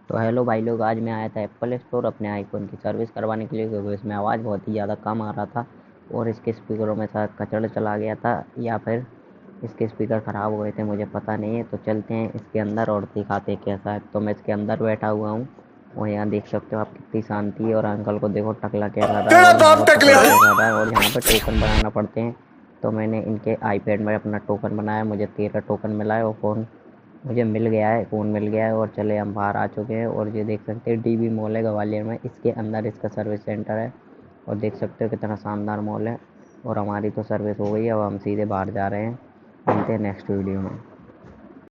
तो हेलो भाई लोग, आज मैं आया था एप्पल स्टोर अपने आईफोन की सर्विस करवाने के लिए, क्योंकि इसमें आवाज़ बहुत ही ज़्यादा कम आ रहा था और इसके स्पीकरों में शायद कचड़ चला गया था या फिर इसके स्पीकर ख़राब हो गए थे, मुझे पता नहीं है। तो चलते हैं इसके अंदर और दिखाते हैं कैसा है। तो मैं इसके अंदर बैठा हुआ हूँ और यहाँ देख सकते हो आप कितनी शांति है। और अंकल को देखो टकला क्या कर रहा है तेरा और यहाँ बाप पर टकला टकला है। क्या कर रहा है, और यहाँ पर टोकन बनाना पड़ते हैं। तो मैंने इनके आईपैड में अपना टोकन बनाया, मुझे 13 टोकन मिला है और फ़ोन मुझे मिल गया है, फ़ोन मिल गया है। और चले हम बाहर आ चुके हैं और ये देख सकते हैं डीबी मॉल है ग्वालियर में, इसके अंदर इसका सर्विस सेंटर है। और देख सकते हो कितना शानदार मॉल है। और हमारी तो सर्विस हो गई है, अब हम सीधे बाहर जा रहे हैं। मिलते हैं नेक्स्ट वीडियो में।